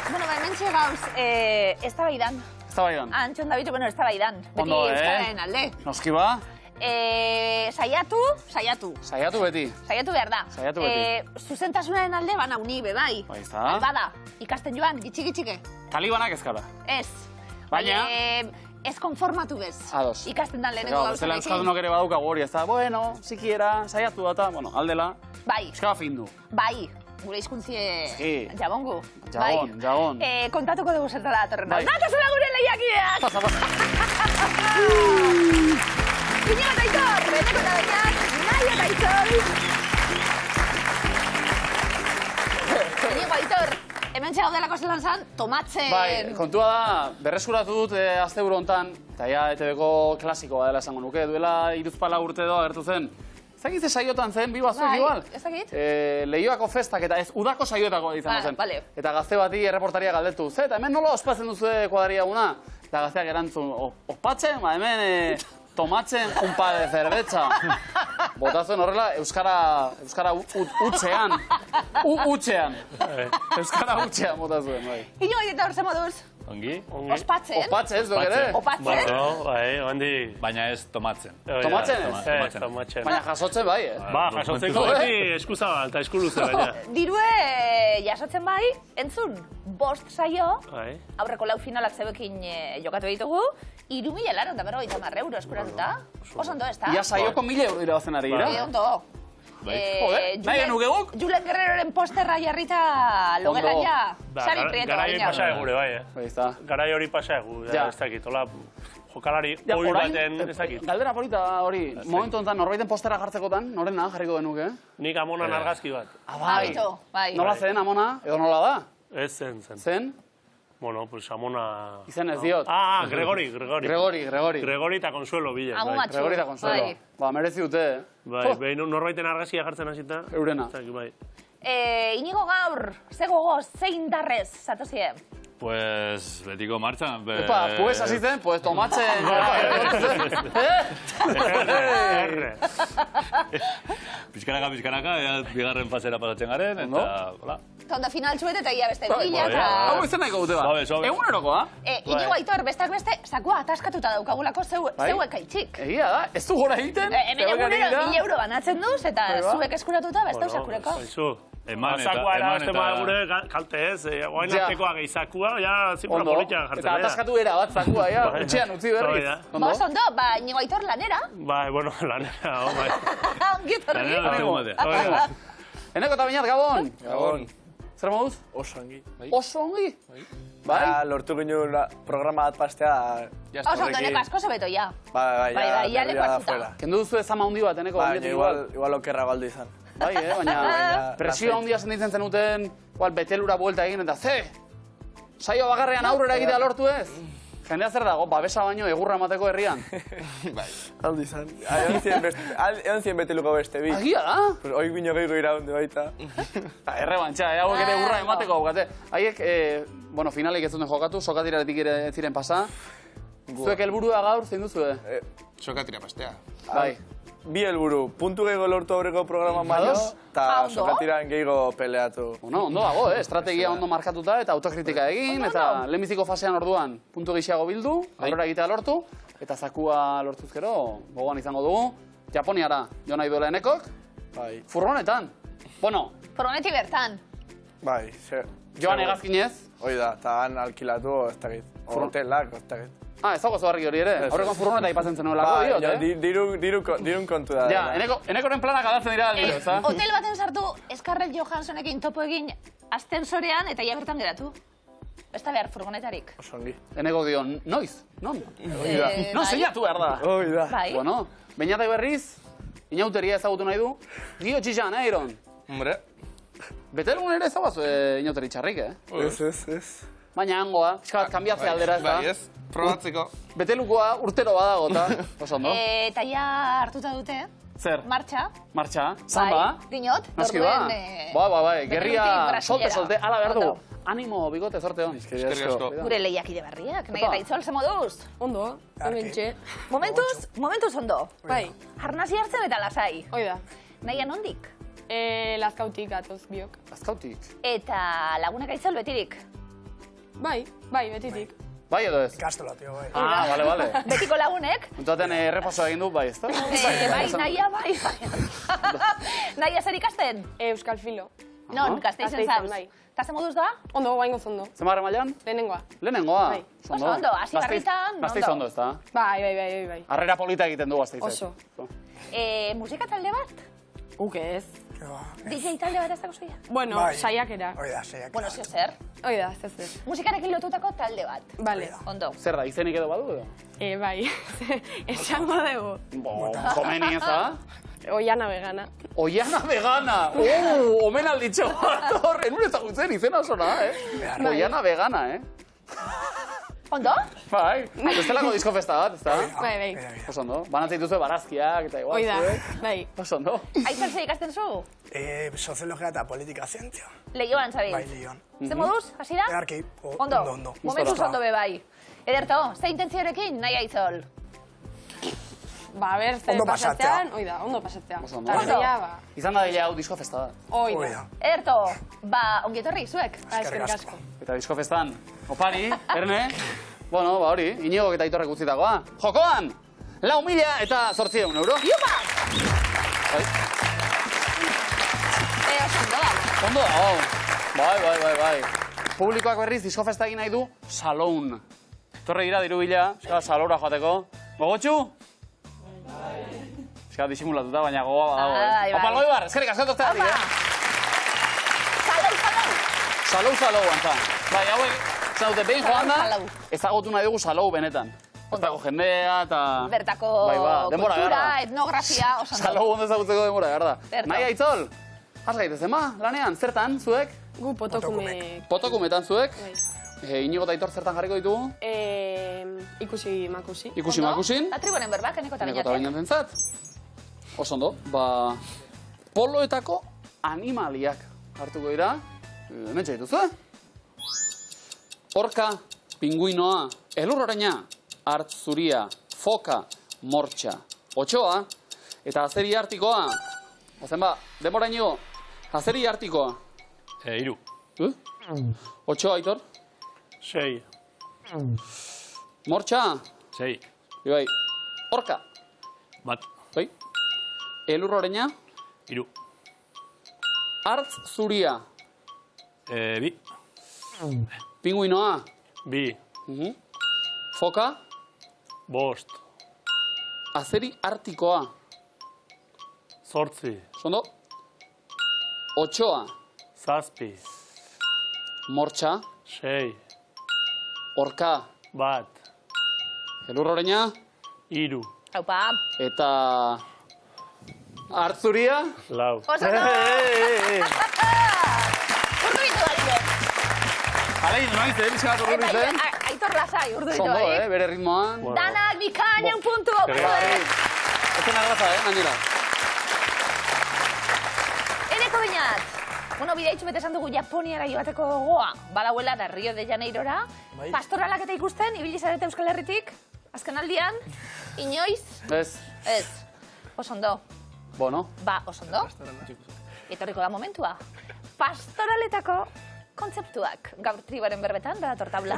Bueno, hementxe gauz, ez da baidan. Ez da baidan. Antxon David, bueno, ez da baidan. Ondo, Beti euskararen alde. Noski ba? Saiatu. Saiatu beti. Saiatu behar da. Saiatu beti. Zuzentasunaren alde bana uni, bebai. Baizta. Bada, ikasten joan, gitxike. Talibanak ez gara. Ez. Baina... Ez konformatu bez. Ados. Ikasten dan lehenengo gauzanekin. Zela euskaldunok ere badukagu hori, ez da, bueno, sikiera, saiatu data, bueno, aldela. Bai. Euskara findu. Bai. Gure hizkuntzie jabongu. Jabon. Kontatuko dugu zertara datorren. Bai. Datazela gure lehiakideak! Pasa. Iñigo eta Aitor, beteko eta beñat, Nahi eta Aitor. Iñigo, Aitor, hemen txegaudelako zelan zan, tomatzen. Bai, kontua da, berreskuratu dut azte buru hontan, eta ja ETV-ko klasikoa dela esango nuke, duela 3-4 urte edo agertu zen. Ezagitze saiotan zen, bi bazuek igual? Ezagit? Leioako festak eta ez udako saioetako izango zen. Eta gazte bati erreportaria galdetu, eta hemen nola ospatzen duzue kuadria guna? Eta gazteak erantzun, ospatzen, hemen tomatzen un pa de cerveza. Botazuen horrela, euskara utxean. Euskara utxean botazuen, bai. Iñigo eta hor zemoduz? Ongi? Ospatzen? Ospatzen, ez duk ere? Opatzen? Bueno, bai, ondi... Baina ez tomatzen. Tomatzen ez? Tomatzen. Baina jasotzen bai, Ba, jasotzeko beti eskuzabal eta eskuluze baina. Dirue jasotzen bai, entzun, 5 saio, aurreko 4 finalak zebekin jokatu ditugu, 3.080 euro eskuratuta. Oso ondo, ez da? Ia saioko 1.000 euro irabazen ari gira. Ondo. Nahi genuk eguk? Julen Guerreroren posterra jarrita logelan ja. Sari prieto garai baina. pasa egure, bai, Garai hori pasa egu, ez dakit, hola, jokalari hori baten, ez dakit. Galdera polita hori, momentu enten norbaiten posterra jartzekotan, norena jarriko genuke? Nik amonan argazki bat. Bai. Nola zen amona, edo nola da? Ez zen. Zen? Bueno, pues amona... Izen ez diot. Gregori. Gregori eta Consuelo, bile. Gregori eta Consuelo. Ba, merezi dute, Bai, norbaiten argazkia jartzen hasita. Eurena. Iñigo gaur, ze gogoz, ze indarrez, zatozie? Pues, betiko martxan. Epa, pues hasi zen, pues tomatzen. Erre. Pizkanaka, bigarren fasera pasatzen garen, eta, hola. Tonda final txuet eta ia beste bila eta... Hau izan nahiko dute ba. Egunerokoa? Iñigo Aitor, bestak beste, sakua ataskatuta daukagulako zeuek aitxik. Egia da, ez du gora egiten. Hemen egunero 1.000 euro banatzen duz, eta zuek eskuratuta beste usakureko. Sakua eraztema gure kalte ez, oain artekoa gehizakua, ja zipura politia jartzen. Eta ataskatu era bat zakua, ja, utxean utzi berriz. Bos ondo, ba, Iñigo Aitor lanera? Bai, bueno, lanera, bai. Ongietorri. Eneko eta Beñat, Gabon. Gabon. Zer moduz? Oso ongi. Oso ongi? Bai? Lortu ginen programa bat pastea... Oso ondo, neko asko zebeto, ja. Bai, ja leko atzuta. Kendu duzu ezama handi bat, eneko? Bai, igual okerra galdu izan. Bai, baina presio handia senditzen zenuten, betelura buelta egin, eta ze! Saio bakarrean aurrera egitea lortu ez? Jendea zer dago, babesa baino egurra emateko herrian? Bai. Aldi izan. Egon zien beteluko beste bi. Agia da? Oik bino gehiago iraunde baita. Errebantxa, hauek ere egurra emateko haukate. Haiek, finalik ez duten jokatu, sokatiraretik ere ziren pasa. Zuek helburua gaur, zein duzue? Sokatira pastea. Bai. Bi helburu, puntu gehiago lortu aurreko programan baino, eta sokatiran gehiago peleatu. Ondo dago, estrategia ondo markatuta eta autokritika egin, eta lehenbiziko fasean orduan puntu gehiago bildu, aurrera egitea lortu, eta zakua lortuzkero, gogoan izango dugu, Japoniara jo nahi duela Enekok, furgonetan. Bueno. Furgoneti bertan. Bai, joan hegazkinez. Hoi da, eta han alkilatu, ez dakit, hotelak, ez dakit. Ez dago zoarri hori ere, aurrekon furgoneta ipatzen zen nuelako, diot, dirun kontu da. Ja, Enekoren planak aldatzen dira aldiro, ez da? Hotel baten sartu, Scarlett Johanssonekin topo egin ascensorean eta ia bertan geratu. Ez da behar furgonetarik. Osongi. Eneko dio, noiz? Non? Non zeiatu behar da. Hoi da. Bueno, Beñatai berriz, inauteria ezagutu nahi du, Gio Txixan, Iron? Hombre. Betelgun ere ezagutu inauteri txarrik, Ez. Baina hangoa, pixka bat kanbiatzea aldera ez da. Bai, ez, probatzeko. Betelukoa urtero badago, eta oso ondo. Eta ja hartuta dute, Zer? Martxa. Samba. Dinot, Noski ba. Bai, gerria solte, ala behar dugu. Animo, bigote, zorte hon. Eskerrik asko. Gure lehiakide berriak, nahi eta itzol, ze moduz? Ondo, hementxe. Momentuz ondo. Bai. Harnasi hartzen eta lasai. Hoi da. Nahian ondik? Lazkautik atoz biok. Lazkautik? Eta lagunak aitzol betirik? Bai, betitik. Bai edo ez? Ikastola, tio, bai. Ah, bale. Betiko lagunek. Entzaten errepasoa egin du, bai, ez da? Bai, nahia, bai. Nahia zer ikasten? Euskal Filo. Non, Gasteizen zauz. Bai. Eta ze moduz da? Ondo, baingo zondo. Zemarre mailan? Lehenengoa. Lehenengoa? Bai. Oso ondo, hasi barritan, ondo. Gasteiz ondo, ez da? Bai. Arrera polita egiten du Gasteizek. Oso. Musika talde bat? Uke ez. DJ talde bat ez dago zuia? Bueno, saiakera. Oida, saiakera. Bueno, zio zer? Oida, zer. Musikarekin lotutako talde bat. Vale. Ondo. Zer da, izenik edo badu edo? Bai, esango dugu. Komeni ez da? Oiana vegana. Oiana vegana! Omen alditxo bat horren, nure ezagutzen izena osona, Oiana vegana, Ondo? Bai, bestelako disko festa bat, ez da? Bai. Oso ondo, banatzen dituzue barazkiak eta igual. Oida, bai. Oso ondo. Aizer ze ikasten zu? Soziologia eta politika zientzia. Leioan, zabiz? Bai, Leioan. Ze moduz, hasi da? Earki, ondo. Momentuz ondo be bai. Ederto, ze intentziorekin nahi aitzol? Ba, a ber, ze pasatzean, oida, ondo pasatzean. Ondo. Izan da dile hau disko festa da. Oida. Ederto, ba, ongietorri, zuek? Eskerrik asko. Eta disko festan, opari, Erne, bueno, ba hori, Iñigok eta Aitorrek utzitakoa. Jokoan, 4.800 euro. Iupa! Ondo da, bai. Publikoak berriz disko festa egin nahi du Saloun. Torre dira diru bila, Saloura joateko. Gogotxu? Bai. Disimulatuta, baina gogoa badago, Opa, Loibar, eskerrik asko toztea dik, Salou, antza. Bai, hauek, zaudete, behin joan da, ezagutu nahi dugu Salou benetan. Bertako jendea eta... Bertako kultura, etnografia, oso ondo. Salou ondo ezagutzeko denbora, garda. Nahi aitzol? Has gaitezen, lanean, zertan, zuek? Gu potokume. Potokumetan zuek? Inigo eta Aitor zertan jarriko ditugu? Ikusi makusi. Ikusi makusin? Eta tribunen berbak, eneko eta bainatek. Oso ondo, ba... Poloetako animaliak hartuko dira. Hementxe dituzu, Orka, pinguinoa, elurroreina, hartz zuria, foka, mortxa, otxoa, eta azeri artikoa. Ozen ba, denbora inigo, azeri artikoa. 3. Otxoa, Aitor? 6. Mortxa? 6. Ibai, orka? 1. Bai? Elurroreina? 3. Hartz zuria? 2. Pinguinoa? 2. Foka? 5. Azeri artikoa? 8. Sondo? Otxoa? 7. Mortxa? 6. Orka? 1. Elurroreina? 3. Haupa. Eta... Hartzuria? 4. Oso ondo! Urdu bitu da, Alein, noiz, bizkat urdu bitzen? Aitor lasai, urdu bitu Sondo, bere ritmoan. Danak bikaina un puntu. Ezen agraza, gainera. Eneko bainat. Bueno, bidea itxu bete esan dugu Japoniara joateko gogoa. Badauela da Rio de Janeirora. Pastoralak eta ikusten, ibili zarete Euskal Herritik. Azken aldian, inoiz? Ez. Ez. Osondo. Bueno. Ba, osondo. Etorriko da momentua. Pastoraletako kontzeptuak. Gaur tribaren berbetan, da tortabla.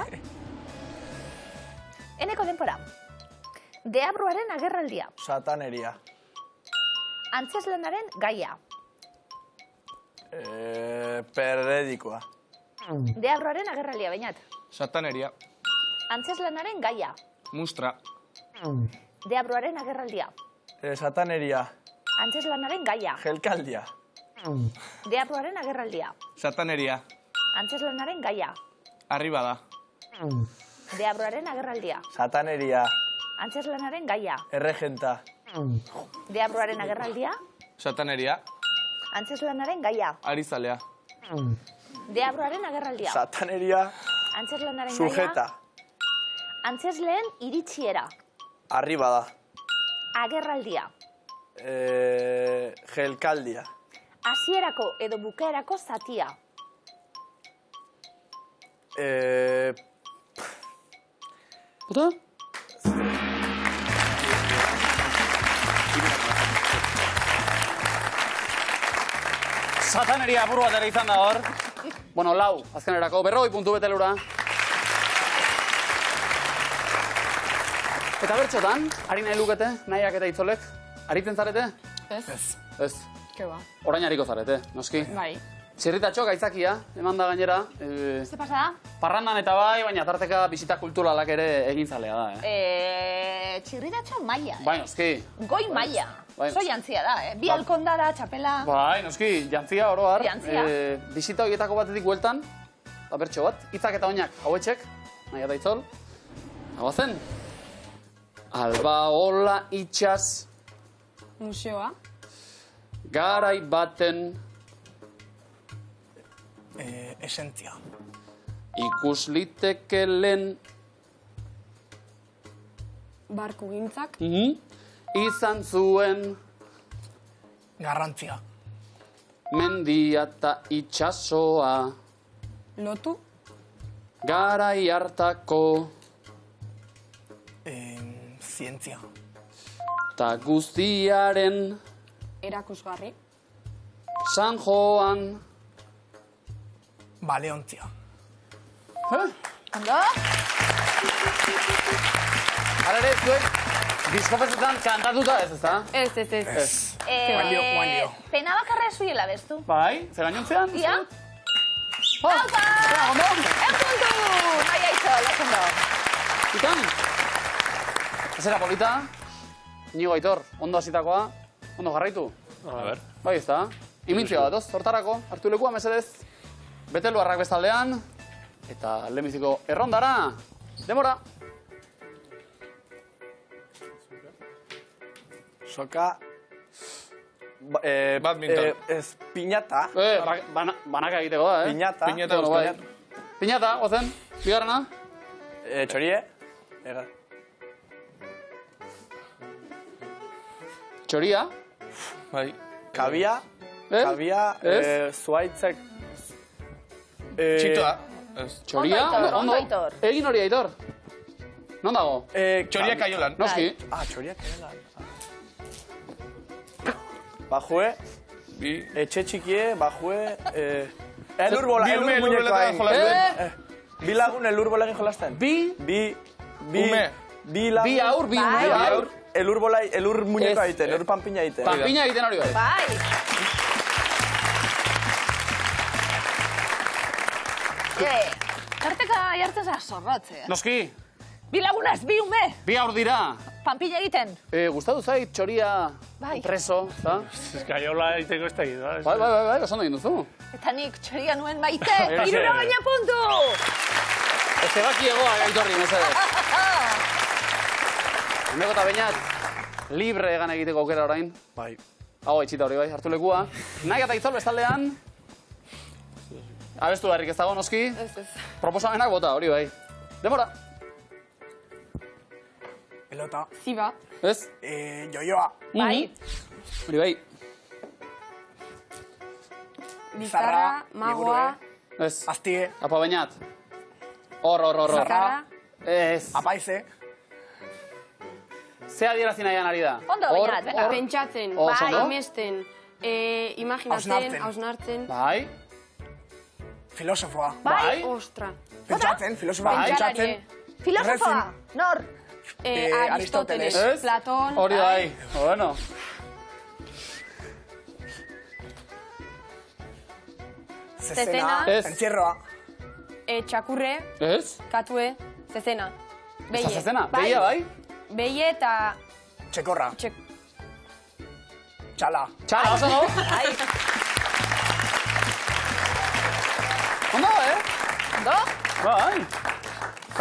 Eneko denpora. Deabruaren agerraldia. Sataneria. Antzeslanaren gaia. Periodikoa. Deabruaren agerraldia, bainat. Sataneria. Antzeslanaren gaia. Mustra. Deabruaren agerraldia. Sataneria. Antzeslanaren gaia. Gelkaldia. Deabruaren agerraldia. Sataneria. Antzeslanaren gaia. Arriba da. Deabruaren agerraldia. Sataneria. Antzeslanaren gaia. Erregenta. Deabruaren agerraldia. Sataneria. Antzeslanaren gaia. Arizalea. Deabruaren agerraldia. Sataneria. Antzeslanaren gaia. Sujeta. Antzesleen iritsiera. Arriba da. Agerraldia. Gelkaldia. Hasierako edo bukaerako zatia. Puta? Sataneria apur bat ere izan da hor. Bueno, lau, azkenerako, 40 puntu betelura. Eta bertxotan, ari nahi lukete, nahiak eta itzolek, aritzen zarete? Ez. Ez. Ke ba. Orain ariko zarete, noski? Bai. Txirritatxok aitzakia, eman da gainera. Ze pasa da? Parrandan eta bai, baina tarteka bisita kulturalak ere egin zalea da, Txirritatxo maia, Bai, noski. Goi maia. Bai. Oso jantzia da, Bi alkondara, txapela. Bai, noski, jantzia oro har. Jantzia. Bisita horietako batetik bueltan, bertxo bat, hitzak eta oinak hauetxek, nahi eta itzol. Hau zen. Albaola itxaz, Museoa. garai baten Esentzia. ikus litekelen Barku gintzak. izan zuen Garrantzia. mendia eta itxasoa. Lotu. Garai hartako Zientzia. ta guztiaren Erakusgarri. San Joan. Baleontzia. Ondo? Hala ere, zuek, diskofetetan kantatuta ez, ezta? Ez. Guandio. Pena bakarra zuela bestu. Bai, zer gainontzean? Ia? Haupa! Ondo? Epuntu! Nahi aitzol, ondo. Ikan? Ezera polita? Inigo Aitor, ondo hasitakoa, ondo jarraitu? A ver. Bai, ezta? Imintzia bat, hortarako, hartu lekua, mesedez. Betelu harrak bestaldean, eta lehenbiziko errondara, demora! Soka... Badminton. Ez, piñata. Banaka egiteko da, Piñata. Piñata, Bueno, bai. Euskal Piñata, gozen, bigarrena. Txorie. Txoria. Bai. Kabia. Ez? Kabia. Ez? Zuaitzek. Txitoa. Ez. Txoria, Ondo, Aitor. Egin hori, Aitor. Non dago? Txoria kaiolan. Noski. Txoria kaiolan. Bajue. Bi. Etxe txikie, bajue. Elur bola, Bi ume elur elur muñekoa boletan jolasten. Bi lagun elur bola egin jolasten. Bi Ume. Bi lagun. Bi aur, bi ume, Bai. bai. Elur bola, elur muñekoa Ez. egiten, elur panpina egiten. Panpina egiten hori bai. Bai. Tarteka jartzen zara zorrotze. Noski, Bi lagunaz, bi ume. bi aur dira. Panpilla egiten. Gustatu zait txoria Bai. preso, eta? Eskaiola egiteko ez da egin, da? Bai, oso ondo egin duzu. Eta nik txoria nuen maite. Bai, Iruro bai. baina puntu. Ez ebaki egoa Aitorri, mesedez. Hemeko eta bainat, libre egan egiteko aukera orain. Bai. Hau, etxita hori bai, hartu lekua. Nahi eta itzol bestaldean. Abestu beharrik ez dago, noski. Ez. Proposamenak bota, hori bai. Demora. Pelota. Ziba. Ez? Joioa. Bai. Hori bai. Bizarra. Magoa. Ez. Aztie. Apa bainat. Hor. Bizarra. Ez. Apaize. Ze adierazin nahian ari da? Ondo bainat, venga. Pentsatzen. Oso ondo. Imesten. Imaginatzen. Hausnartzen. Bai. Filosofoa. Bai. Ostra. Pentsatzen, filosofoa. Bai. Pentsatzen. Filosofoa. Nor. Aristoteles. Ez? Platon. Hori bai. Bueno. Zezena. Ez. Entzierroa. Txakurre. Ez? Katue. Zezena. Ez da zezena? Beia bai? Beie eta... Txekorra. Txala. Txala, oso no? Bai. Ondo, Ondo? Bai.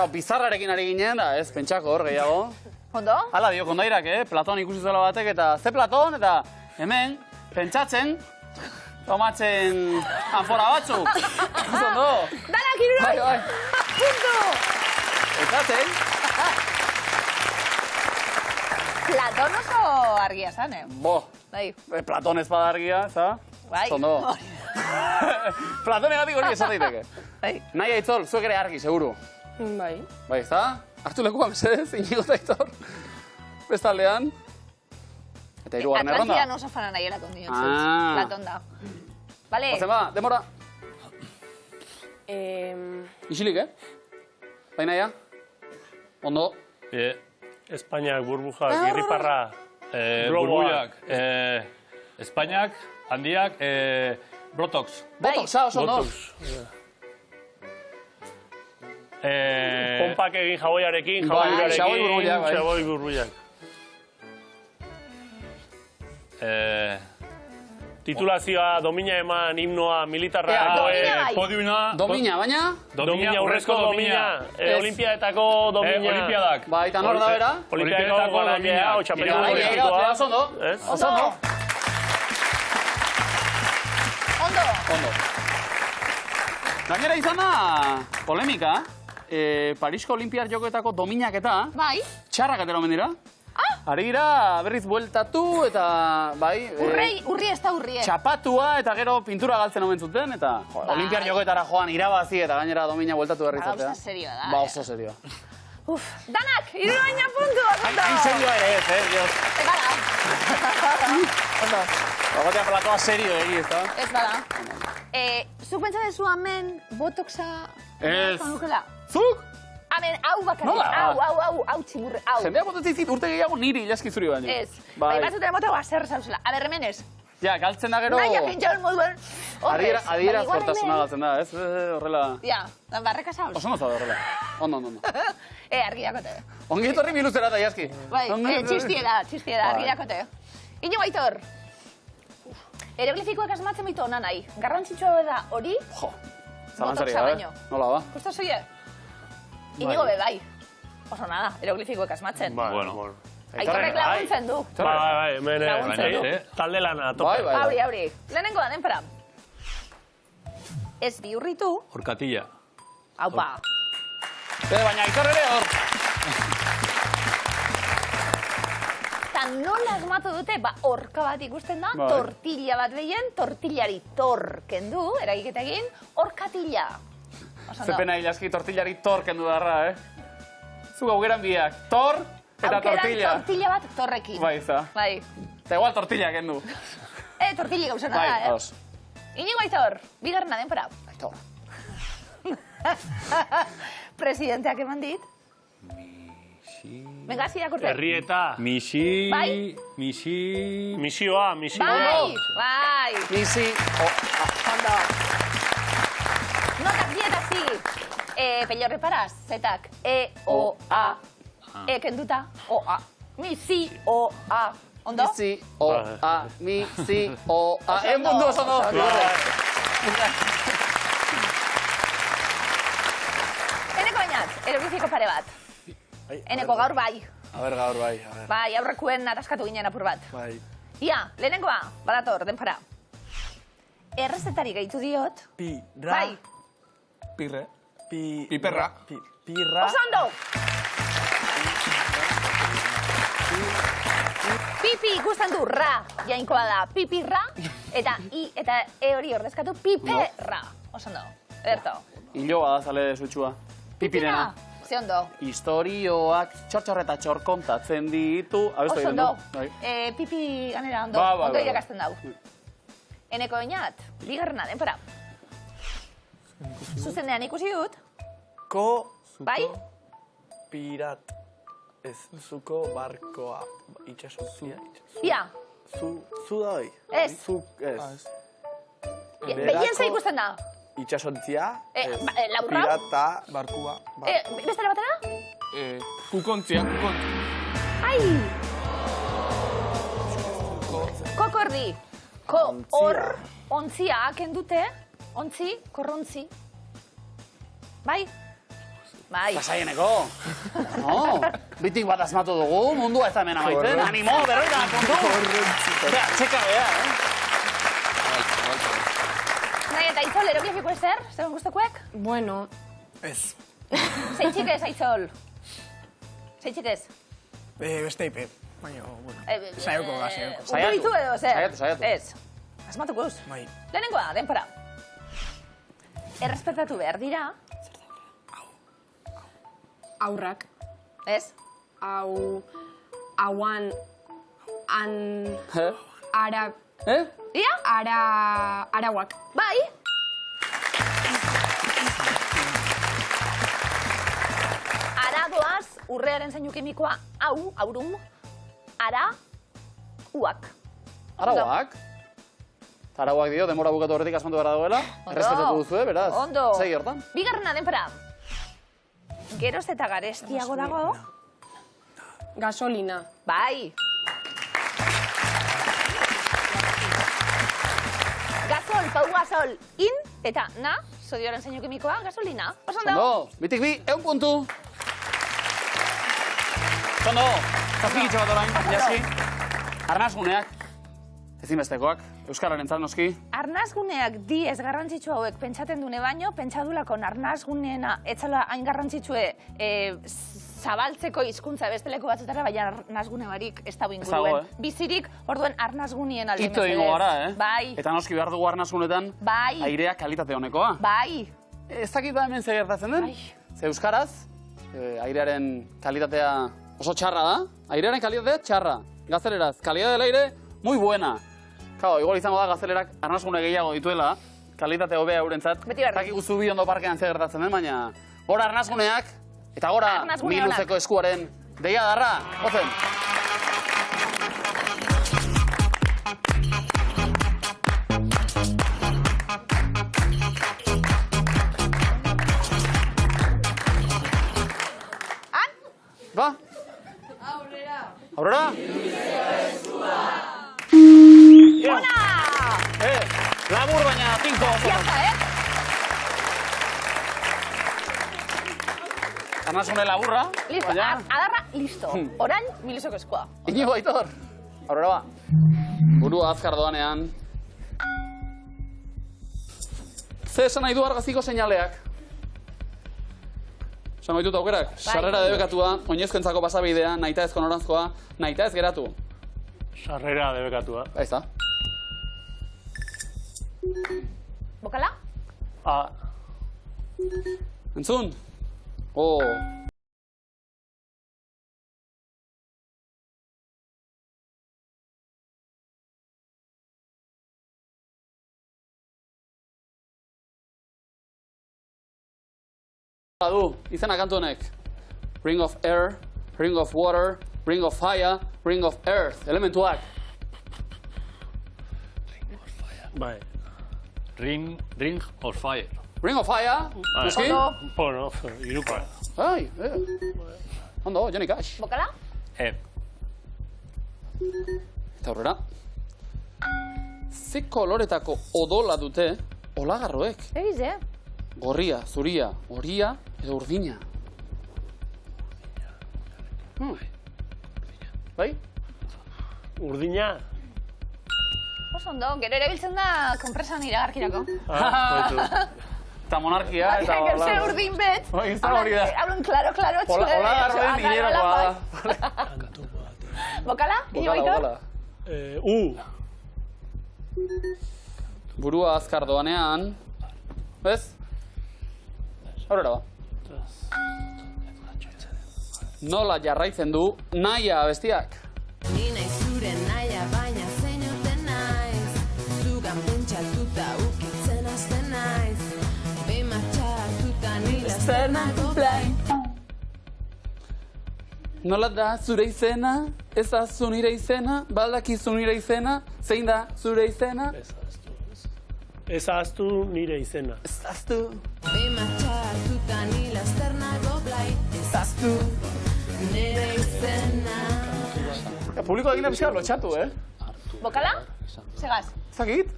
Bizarrarekin ari ginen, da ez, pentsako hor gehiago. Ondo? Hala dio, kondairak, Platon ikusi zela batek, eta ze Platon, eta hemen, pentsatzen, tomatzen anfora batzuk. Ondo. Danak iruroi. Bai. Puntu. Pentsatzen. Platon oso argia zan, Bo, Bai. Platon ez bada argia, za? Bai. Ondo. Platon egatik hori esan daiteke. Bai. Nahi Aitzol, zuek ere argi, seguru. Bai. Bai, ez da? Hartu lekua, mesedez, Inigo eta Aitor. Bestaldean. Eta hirugarren erronda. Atlantian oso fana nahi erako nion. Ah. Platon da. Vale. Bazen ba, demora. Isilik, Bai nahia? Ondo. Espainiak, burbujak, irriparra, Burbuiak. Espainiak, handiak, Botox. Botoxa, oso ondo. Pompak egin jaboiarekin, xaboi burbuiak. Titulazioa, domina eman, himnoa, militarra... Podiumina. Domina, baina? Domina, urrezko domina. Olimpiadetako domina. Olimpiadak. Ba, eta nor da bera? Olimpiadetako domina. Oso ondo. Oso ondo. Ondo. Gainera izan da, polemika, Parisko Olimpiar Jokoetako dominak eta Bai. txarrak atera omen dira. Ari gira berriz bueltatu eta, bai... Urri ez da urrie. Txapatua eta gero pintura galtzen omen zuten eta Olimpiar Jokoetara joan irabazi eta gainera domina bueltatu berriz zatea. Oso serioa da. Ba, oso serioa. Danak, 70 puntu, ondo. Hain serioa ere ez, Dios. Ez bada. Ondo. Bagotea platoa serio egi, ez da? Ez bada. Zuk pentsa dezu hemen botoxa... Ez. Zuk? Hemen, hau bakarrik. Nola? Hau tximurre, hau. Jendeak botatzen zit urte gehiago niri ilaski zuri baino. Ez. Bai, batzuten botago azer zauzela. Aber, hemen ez. Ja, galtzen da gero... Naia pintxaun moduen. Adieraz kortasuna galtzen da, ez? Horrela... Ja, barreka zauz. Oso nozade horrela. Ondo. Argiakote. Ongi etorri miluzera eta jaski. Bai, txistie da, argiakote. Ino baitor. Eroglifikoak asmatzen bitu honan nahi. Garrantzitsua da hori... Jo, zalantzari da, nola ba? Kusta zuie? Inigo be, bai. Oso nada, eroglifikoak asmatzen. Bueno. Aitorrek laguntzen du. Bai, hemen talde lana, tope. Auri. Lehenengo da, denpera. Ez bihurritu. Horkatila. Aupa. Baina aitor ere hor. Eta nola asmatu dute, horka bat ikusten da, tortilla bat behien, tortillari tor kendu, eragiketekin, horkatila. Zepena ilaski tortillari tor kendu darra, Zu augeran biak, tor eta tortilla. Aukeran tortilla bat torrekin. Bai, za. Bai. Eta igual tortilla kendu. Tortilla gauzena da, Bai, os. Inigo Aitor, bigarrena denpora. Aitor. Presidenteak eman dit. Venga, hasi irakurtzen. Herrieta. Bai. Misioa. Bai. Ondo. Notak dieta zigi. Pello reparaz, zetak. E-O-A. Kenduta. O-A. Misi-O-A. Ondo? Misi-O-A. Misi-O-A. Mundu oso no. Eneko bainat, eroglifiko pare bat. Eneko gaur bai. Gaur bai. Bai, aurrekuen ataskatu ginen apur bat. Bai. Ia, lehenengoa, badator, denpara. Errezetari gehitu diot. Pi-ra. Bai. Pirre. Piperra. Pirra. Oso ondo! Pipi ikusten du, ra, jainkoa da, pipirra, eta i eta e hori ordezkatu, piperra. Oso ondo, ederto. Iloa da zale zutxua. Pipirena. Ze ondo. Historioak txor eta txor kontatzen ditu. Oso ondo. Pipi ganera ondo, ondo irakasten dau. Eneko oinat, bigarrena, denpora. Zuzenean ikusi dut. Bai? Pirat. Ez, zuko barkoa. Itxasontzia. Ia. Zu da hoi? Ez. Zuk ez. Behien ze ikusten da? Itxasontzia. Laburra? Pirata. Barkua. Bestela batera? Kukontzia. Ai! Kokordi. Hor, ontzia akendute. Ontzi, korrontzi. Bai? Bai. Pasaieneko. No, bitik bat asmatu dugu, mundua ez da hemen amaiten. Animo, berroita, kontu. Txeka bea, Nahi, eta Aitzol, eroglifiko ezer, segun guztokuek? Bueno. Ez. Zeitxik ez, Aitzol? Zeitxik ez? Beste ipe. Baina, bueno. Saioko da, saioko. Untu ditu edo, zer? Saiatu. Ez. Asmatukuz. Bai. Lehenengoa, denpora. Errespetatu behar dira. Aurrak. Ez? Hauan... Ara... Ia? Arauak. Bai? Aradoaz urrearen zeinu kimikoa Hau, aurum, ara, uak. Arauak? Arauak dio, denbora bukatu horretik asmantu behar dagoela. Errespetatu duzue, beraz. Ondo. Segi hortan. Bigarrena denpara. Geroz eta garestiago dago. Gasolina. Bai. Gasol, pau gasol, in, eta na, sodioaren zeinu kimikoa, gasolina. Osan dago? Bitik bi, 1 puntu. Osan dago, zazpikitxo bat orain, jaski. Arnazguneak, ezinbestekoak, Euskararen noski. Arnazguneak diez garrantzitsu hauek pentsaten dune baino, pentsadulako arnazguneena etzala hain garrantzitsue zabaltzeko hizkuntza besteleko batzutara, baina arnazgune barik ez dago inguruen. Bizirik, orduen arnazgunien alde mesedez. Ito ingo gara, Bai. Eta noski behar dugu arnazgunetan airea kalitate honekoa. Bai. Ez dakit da hemen gertatzen den? Ze Euskaraz, airearen kalitatea oso txarra da. Airearen kalitatea txarra. Gazteleraz, kalidad del aire, muy buena. Kao, igual izango da gaztelerak arnazgune gehiago dituela, kalitate hobea eurentzat. Ez dakik Zubi ondo parkean gertatzen den, baina gora arnazguneak, eta gora Miluzeko eskuaren deia darra. Ozen! Han? Ba? Aurrera. Aurrera? Ona! Labur baina tinko. Jazta, Arnazgune laburra. Listo, adarra, listo. Orain, Miluzeko eskua. Inigo, Aitor. Aurrera ba. Burua azkar doanean. Ze esan nahi du argaziko seinaleak? Esan nahi dut aukerak? Sarrera debekatua, oinezkoentzako pasabidea, nahita ezko noranzkoa, nahita ez geratu. Sarrera debekatua. Aiz da. Bokala? A. Entzun? Oh. Du, izena kantu honek. Ring of air, ring of water, ring of fire, ring of earth. Elementuak. Bai. Ring of fire. Ring of fire. Noski? Bueno, irukoa. Ai, ondo, Johnny Cash. Bokala? Eta aurrera. Ze koloretako odola dute olagarroek? Egize? Gorria, zuria, horia edo urdina. Bai? Urdina? Oso ondo, gero ere biltzen da konpresan iragarkirako. Eta monarkia, eta hola. Gerze urdin bet. Izan hori da. Hablan klaro, Olagarroen hilerokoa da. Bokala? Ino Aitor? Burua azkar doanean. Bez? Aurrera ba. Nola jarraitzen du naia bestiak? Ni naiz zure naia baina zein ote naiz. Zugan pentsatuta ukitzen hasten naiz. Behin martxatuta nila zer nago blai. Nola da zure izena? Ez da zu nire izena? Baldakizu nire izena? Zein da zure izena? Ez ahaztu nire izena. Ez ahaztu. Behin martxatuta nila zer nago blai. Ez ahaztu nire izena. Publikoa egin da pixka lotxatu, Bokala? Segaz. Zakit?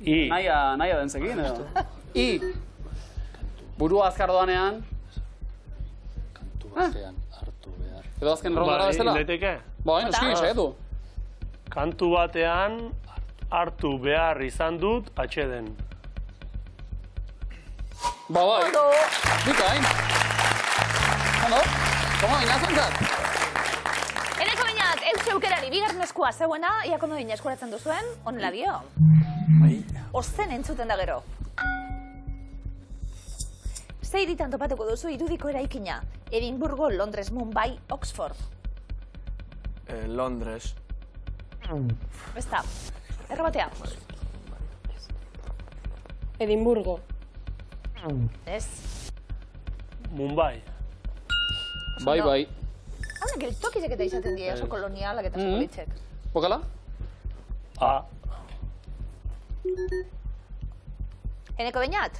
I. Naia den zekin, edo? I. Burua azkar doanean. Kantu batean hartu behar. Edo azken errondara bestela? Leiteke? Ba, noski, segetu. Kantu batean hartu behar izan dut atxeden. Ba, bai. Bikain. Ondo? Komo, inazantzat? Eneko bainat, eutxe aukerari bigarren eskua zeuena, iakondo dina eskuratzen duzuen, onela dio. Ozen entzuten da gero. Ze hiritan topatuko duzu irudiko eraikina? Edimburgo, Londres, Mumbai, Oxford. Londres. Besta, errobatea. Edimburgo. Ez. Mumbai. Bai. Haunek geltokizek eta izaten die, oso kolonialak eta zopolitzek. Bokala? A. Eneko Beñat,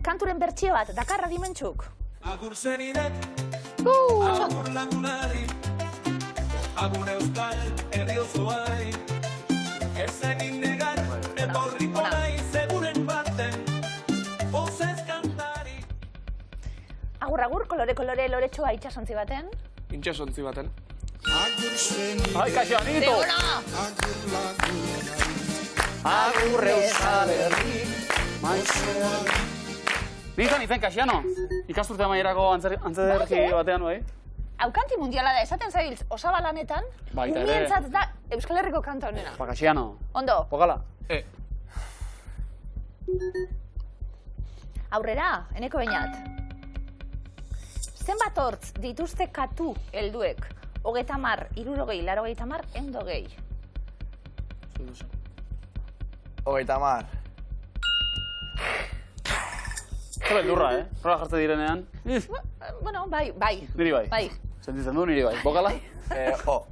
kanturen bertsio bat, dakarra dimentsuk. Agur zenidet, agur lagunari, agur euskal herri osoari, ezen innegar, etorriko nahi seguren baten, bozez kantari. Agur, kolore loretxoa itxasontzi baten. Itxasontzi baten. Ai, kaixo, anito! Agur euskal herri, maizoa. Nintzen izen, Kaxiano? Ikasturte amaierako antzederki batean, bai? Aukanti mundiala da, esaten zabiltz, osabalanetan, umientzat da Euskal Herriko kanta honena. Ba, Kaxiano. Ondo. Bokala. Aurrera, Eneko Beñat. Zenbat hortz dituzte katu helduek? 30, 60, 80, 120. 30. Zer beldurra, Rola jartze direnean. Bueno, bai. Niri bai. Sentitzen du, niri bai. Bokala? O.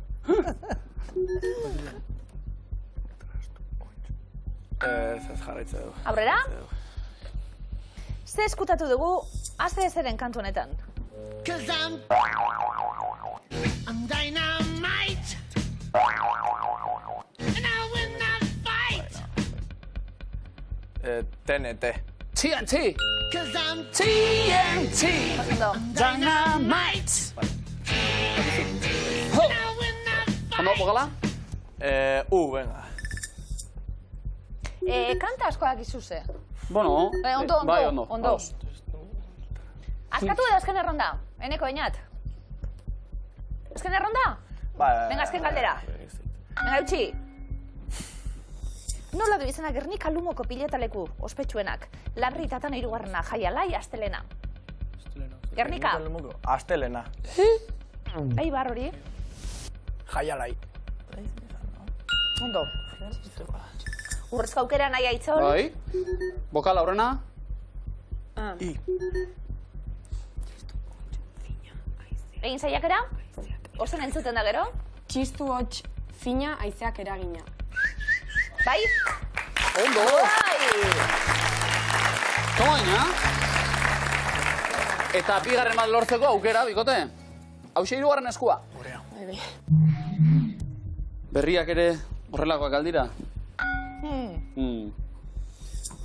Ez jarraitze du. Aurrera? Ze eskutatu dugu, azte ezeren kantu honetan. I'm dynamite, and I will not fight. TNT. TNT! Cause I'm TNT! Ondo. Dynamite! and I will not fight. Ondo, bokala? Venga. Kanta askoak izuze. Bueno, bai, ondo. Azkatu edo azken erronda, Eneko Beñat. Azken erronda? Venga, azken galdera. Venga, utxi. Nola du izanak Gernika Lumoko piletaleku ospetsuenak. Larri tatan hirugarrena, Jaialai, Astelena. Gernika. Astelena. Eibar hori. Jaialai. Ondo. Urrezko aukera nahi aitzol. Bai. Bokala aurrena? I. Egin zaiakera? Ozen entzuten da gero? Txistu hotx fina aizeak eragina. Bai? Ondo! Bai! Tomaina? Eta bigarren bat lortzeko aukera, bikote? Hauxe hirugarren eskua. Berriak ere horrelakoak aldira?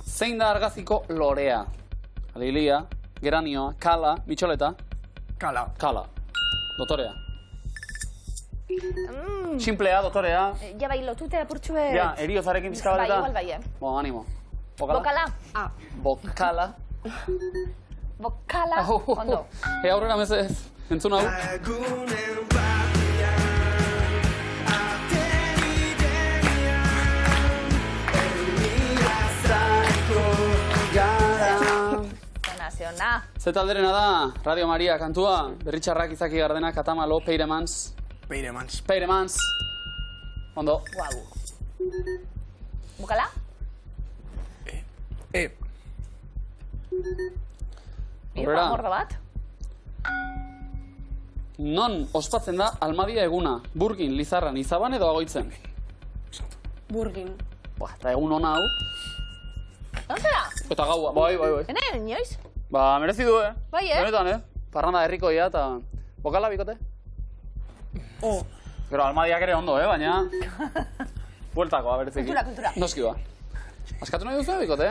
Zein da argaziko lorea? Alilia, geranioa, kala, mitxoleta? Kala. Kala. Dotorea. Simplea, dotorea. Ja bai, lotute apurtxue... Ja, eriozarekin pizka bat eta... Bai, igual bai, Bo, animo. Bokala? Bokala. Bokala. Bokala. Ondo. Aurrera mezez, entzun hau. Lagunen batian, ateri denian, ermirazako gara. Zona. Zetalderena da, Radio Maria kantua, Berritxarrak, Izaki Gardena, Katamalo, Peiremans. Peiremans. Ondo. Guau. Bokala? Horrela. Mordo bat? Non ospatzen da Almadia eguna? Burgin, Lizarran, Izaban edo Agoitzen? Burgin. Eta egun hona hau. Non zera? Eta gaua, bai. Ene, inoiz? Ba, merezi du, Bai, Benetan, Parranda herrikoia eta... Bokala, bikote? Gero, Almadiak ere ondo, baina... Bueltakoa, berezekin. Kultura. Noski ba. Askatu nahi duzu, bikote,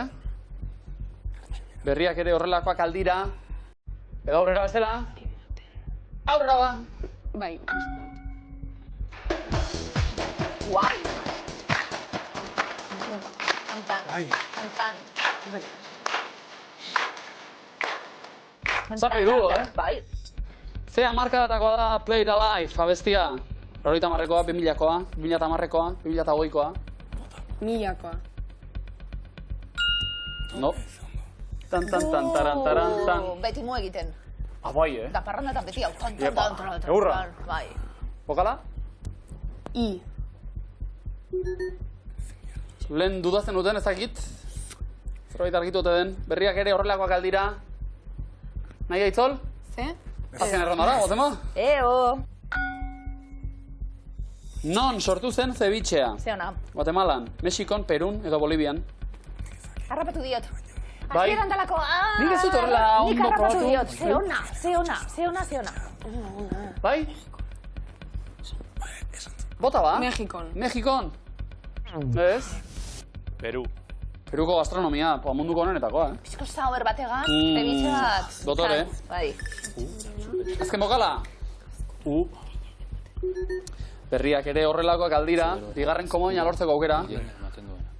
Berriak ere horrelakoak aldira. Edo aurrera bezala. Aurrera ba. Bai. Guai! Kantan. Zapi du, Bai. Zea markadatakoa da Play It Alive, abestia. 90koa, 2000koa, 2010koa, 2008koa. 1000koa. No. Tan. Beti mu egiten. Bai, Da parrandatan beti hau. Eurra. Bai. Bokala? I. Lehen dudazen duten ezakit. Zerbait argitu ote den. Berriak ere horrelakoak aldira. Nahi aitzol? Ze? Azken errondara, gotema? Eo. Non sortu zen cevichea? Zeona. Guatemalan, Mexikon, Perun edo Bolivian. Harrapatu diot. Bai. Hasieran dalako, Nik ez dut horrela nik ondo harrapatu probatu. diot. Zeona. Bai? Bota ba? Mexikon. Mexikon. Ez? Peru. Peruko gastronomia, munduko honenetakoa, Pizko sour bategan, ceviche bat. Dotore. Bai. Azken bokala? Berriak ere horrelakoak aldira, bigarren komodina lortzeko aukera. Ematen duena.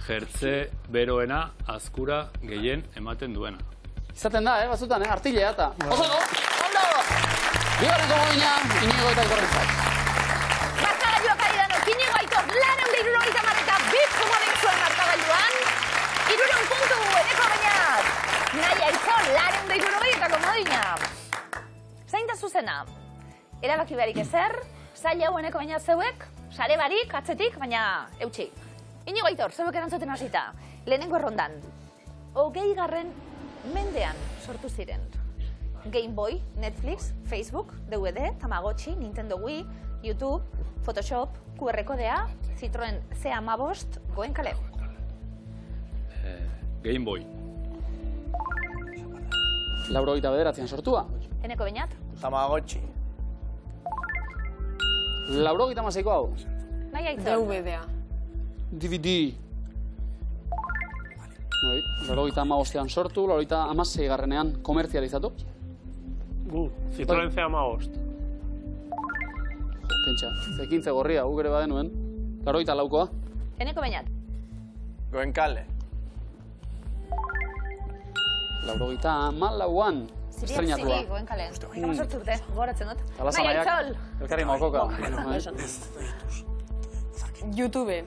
Jertze beroena azkura gehien ematen duena. Izaten da, batzutan, artilea eta. Oso, ondo! Bigarren komodina, Inigo eta Ikorrentzat. Markagailuak ari danok, Inigo Aitor, 270 eta bit komoden zuen markagailuan. 300 puntu, eneko bainat. Nahi Aitor, 270 eta komodina. Zain da zuzena. Erabaki beharik ezer, zaila haueneko baina zeuek, sare barik, atzetik, baina eutxi. Inigo Aitor, zeuek erantzuten hasita. Lehenengo errondan, 20. mendean sortu ziren. Game Boy, Netflix, Facebook, DVD, Tamagotchi, Nintendo Wii, YouTube, Photoshop, QR kodea, Citroen C15, goen kale. Game Boy. 89an sortua. Eneko bainat? Tamagotchi. 96ko hau. Nahi Aitor. DVD-a. DVD. 95an sortu, 96garrenean komertzializatu. Citroen C15. Pentsa, zekintze gorria, guk ere badenuen. 94koa. Eneko bainat? Goenkale. 94an. Estrenatua. Ziri, goen kale. Eta sortu urte, goratzen dut. Nahi Talazanaiak, Aitzol. elkarri mokoka. YouTube.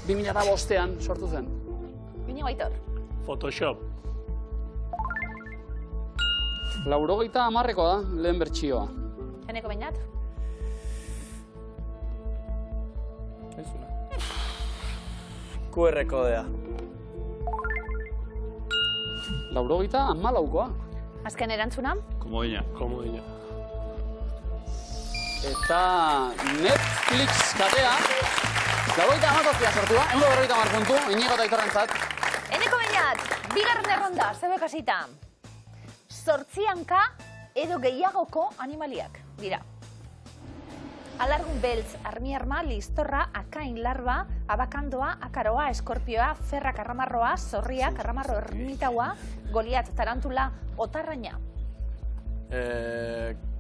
2005an sortu zen. Inigo Aitor. Photoshop. 90koa da, lehen bertsioa. Eneko bainat? QR kodea. 94koa. Azken erantzuna? Komodina. Komodina. Eta Netflix katea. 97a sortua, 150 puntu, Inigo eta Aitorrentzat. Eneko bainat, bigarren erronda, zeuek hasita. 8 hanka edo gehiagoko animaliak dira. Alargun beltz, armiarma, listorra, akain larba, abakandoa, akaroa, eskorpioa, ferra karramarroa, zorria, karramarro ermitaua, goliat, tarantula, otarraina.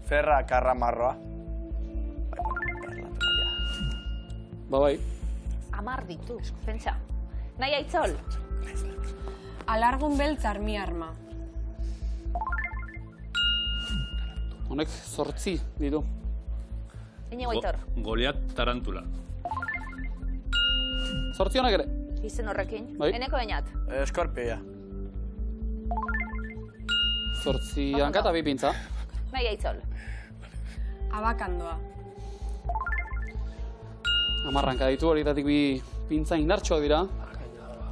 Ferra karramarroa. Bai. 10 ditu, pentsa. Nahi Aitzol. Alargun beltz armiarma. Honek 8 ditu. Inigo Aitor. Goliat tarantula. 8 honek ere. Izen horrekin. Bai. Eneko bainat. Eskorpioa. 8 hanka eta 2 pintza. Nahi Aitzol. Abakandoa. 10 hanka ditu, horietatik 2 pintza indartsuak dira.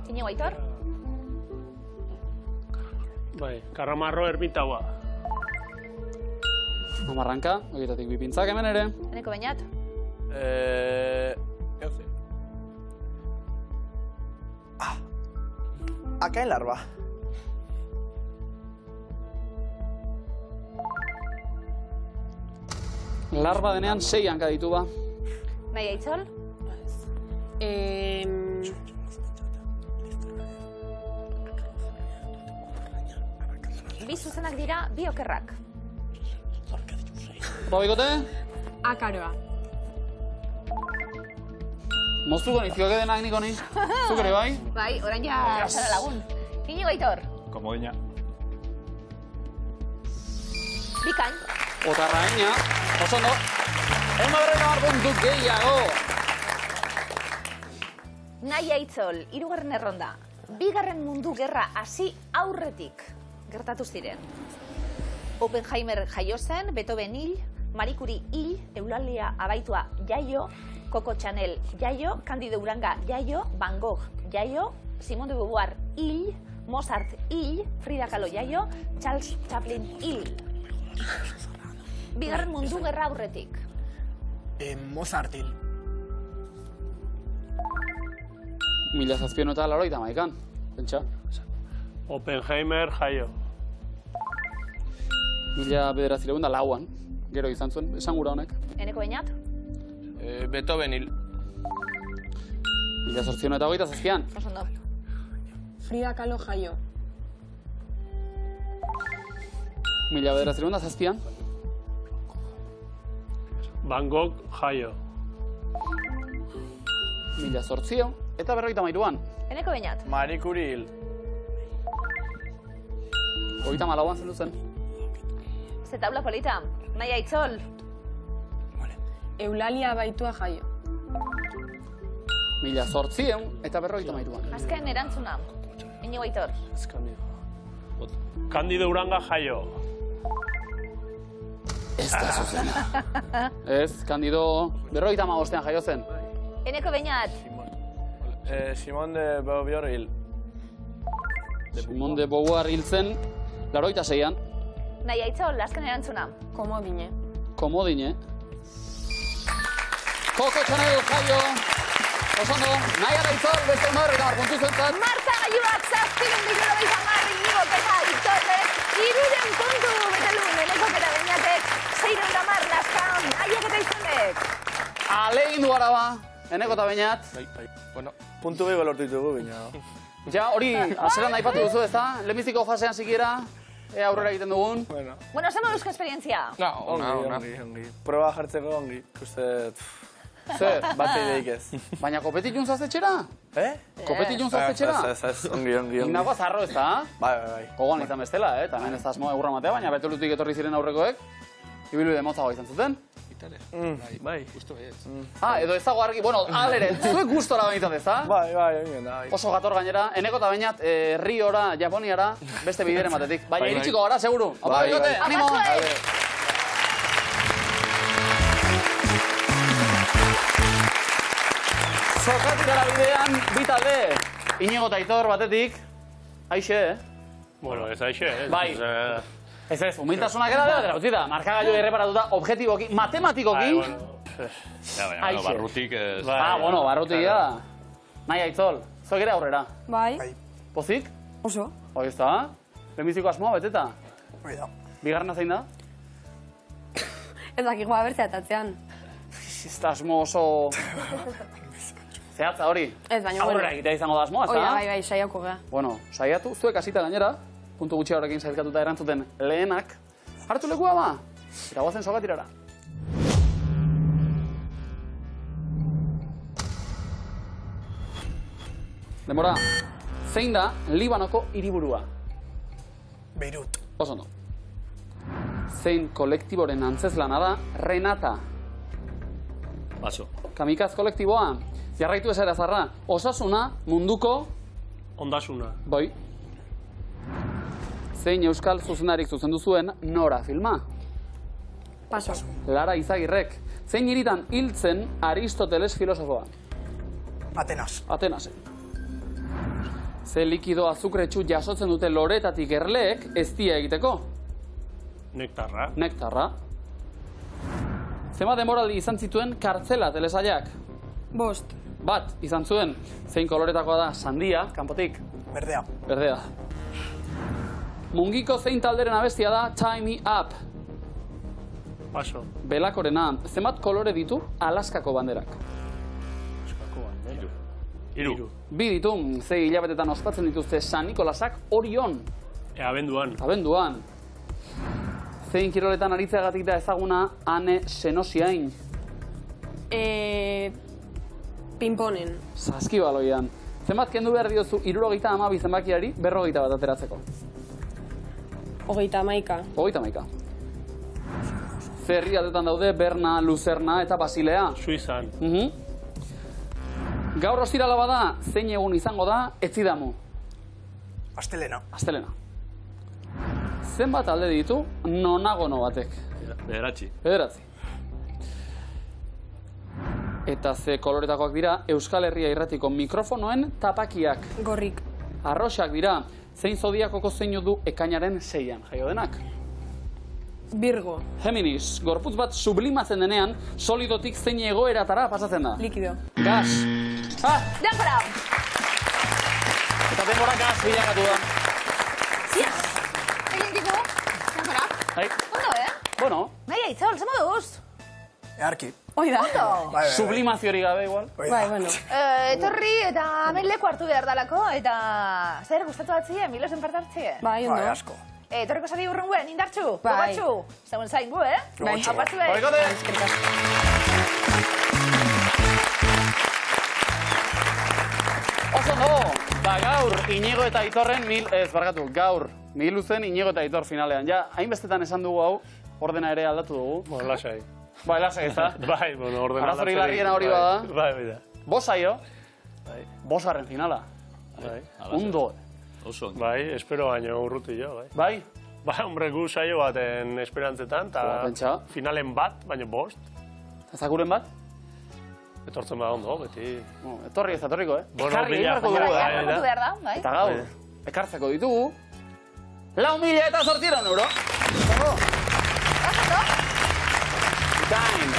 Inigo Aitor. Bai, karramarro ermitaua. 10 hanka, horietatik 2 pintzak hemen ere. Eneko bainat. Akain larba. Larba denean 6 hanka ditu ba. Nahi Aitzol. Bi zuzenak dira, bi okerrak. Bikote? Akaroa. Moztuko nizkioke denak niko ni. Zuk ere bai? Bai, orain ja zara lagun. Inigo Aitor. Komodina. Bikain. Otarraina. Oso ondo. 150 puntu gehiago. Nahi Aitzol, 3. erronda. Bigarren mundu gerra hasi aurretik gertatu ziren. Oppenheimer jaio zen, Beethoven hil, Marie Curie hil, Eulalia Abaitua jaio, Coco Chanel jaio, Cándido Uranga jaio, Van Gogh jaio, Simone de Beauvoir hil, Mozart hil, Frida Kahlo jaio, Charles Chaplin hil. Bigarren Mundu Gerra aurretik. Mozart hil. 1781an, pentsa. Oppenheimer jaio. 1904an, gero izan zuen, esan gura honek. Eneko Beñat? Beethoven hil. 1827an. Osondo. Frida Kahlo jaio. 1907an. Van Gogh jaio. 1800 eta 1953an. Eneko Beñat? Marie Curie hil. 34an zendu zen. Ze taula polita. Naia Itzol? Eulalia Baitua jaio. 1800 eta 1953an. Azken erantzuna. Iñigo Aitor? Candido Uranga jaio. Ez da zuzena. Ez, Candido 55ean jaio zen. Eneko Beñat? Simón de Beauvoir hil. Simón de Beauvoir hil zen 86an. Naia Itzol, azken erantzuna. Komodine. Komodine. Coco Chanel jaio. Osondo, Naia Itzol, beste 150 puntu zuentzat. Marta Gaiuak 750 Iñigo eta Aitorrek 300 puntu betelun. Eneko eta Beñatek 610 laskan. Aiek eta Izonek. Alegin du Araba. Eneko eta Beñat. Bueno, puntu gehiago lortu ditugu, baina... Ja, hori, aseran aipatu duzu, ez da? Lehenbiziko fasean sikiera, aurrera egiten dugun. Bueno, zer moduzko esperientzia? Ongi. Proba jartzeko ongi. Uste... Zer? Bate ideik ez. Baina kopetik juntzaztetxera? Kopetik juntzaztetxera? Ez, ongi. Indagoa zarro ez da? Bai. Gogoan izan bestela, eta hemen ez da asmoa egurra matea, baina Betolutik etorri ziren aurrekoek, ibilbide motzagoa izan zuten. Bai. Edo ez dago argi, bueno, alere, zuek gustora behintzat ez da? Bai, ongen da. Oso gator gainera, Eneko eta Beñat, Riora, Japoniara, beste bideren batetik. Baina iritsiko gara, seguru. Opa, bigote, animo! Sokatikara bidean, bi talde, Iñigo eta Aitor batetik, Aixe, Bueno, ez aixe, ez? Bai. Ez, humiltasunak era dela utzi da, markagailu erreparatuta, objetiboki, matematikoki. Baina, barrutik ez... Bueno, barrutik da. Nahi Aitzol, zuek ere aurrera. Bai. Pozik? Oso. Hoi ez da, lehenbiziko asmoa beteta. Hoi da. Bigarrena zein da? Ez dakik goa bertzea atatzean. Ez da asmo oso... Zehatza hori? Ez, baina bueno. Aurrera egitea izango da asmoa, ez da? Bai, saiako gea. Bueno, saiatu, zuek hasita gainera, puntu gutxi horrekin sailkatuta erantzuten lehenak, hartu lekua ba, eta guazen sokatirara. Denbora, zein da Libanoko hiriburua? Beirut. Oso ondo. Zein kolektiboren antzezlana da Renata? Baso. Kamikaz kolektiboa, jarraitu esera zarra, osasuna munduko... Ondasuna. Bai. Zein euskal zuzenarik zuzendu zuen Nora filma? Paso. Lara Izagirrek. Zein hiritan hiltzen Aristoteles filosofoa? Atenasen. Ze likido azukretsu jasotzen dute loretatik erleek eztia egiteko? Nektarra. Zenbat denboraldi izan zituen kartzela telesailak? 5. Bat izan zuen. Zein koloretakoa da sandia, kanpotik? Berdea. Mungiko zein talderen abestia da Tie Me Up? Paso. Belakorena. Zenbat kolore ditu Alaskako banderak? Hiru. Bi ditu, zei hilabetetan ospatzen dituzte San Nikolasak Orion. Abenduan. Zein kiroletan aritzeagatik da ezaguna Ane Senosiain? Pinponen. Saskibaloian. Zenbat kendu behar diozu 72 zenbakiari 41 ateratzeko? 31. Ze herrialdetan daude Berna, Luzerna eta Basilea? Suizan. Gaur ostirala bada, zein egun izango da Etzidamu? Astelena. Zenbat alde ditu nonagono batek? 9. Eta ze koloretakoak dira Euskal Herria irratiko mikrofonoen tapakiak? Gorrik. Arroxak dira. Zein zodiakoko zeinu du ekainaren 6an, jaio denak? Virgo. Géminis, gorputz bat sublimatzen denean, solidotik zein egoeratara pasatzen da? Likido. Gas. Denbora! Eta denbora gas bilakatu da. Yes! Egin ditu, denbora. Ondo, Bueno. Nahi aitzol, ze moduz? Earki. Oida. Ondo. Sublimaziorik gabe, igual. Bai, bueno. Etorri eta hemen leku hartu behar dalako, eta zer gustatu batzien, Milosen parte hartzie? Bai, ondo. Bai, asko. Etorriko zari urrenguen, indartxu, Bai. gogatxu, zegoen zaingu, Bai. Apatxu behar. Baikote! Oso no, gaur Inigo eta Aitorren gaur Miluzen Inigo eta Aitor finalean. Ja, hainbestetan esan dugu hau, ordena ere aldatu dugu. Bueno, lasai. Bai, lasai, ez da? Bai, bueno, ordena lasai. Arazorik larriena hori bada. Bai, bai. Bos aio, Bai. bosgarren finala. Bai. Ondo. Oso. Bai, espero baino urruti jo, bai. Bai? Bai, hombre, gu saio baten esperantzetan, eta finalen bat, baino bost. Eta zakuren bat? Etortzen bada ondo, beti. Etorri ez etorriko, Bueno, Ekarri bila, eginbarko dugu, Apatu behar da, bai. Eta gaur, ekartzeko ditugu, 4.000 euro. Gain.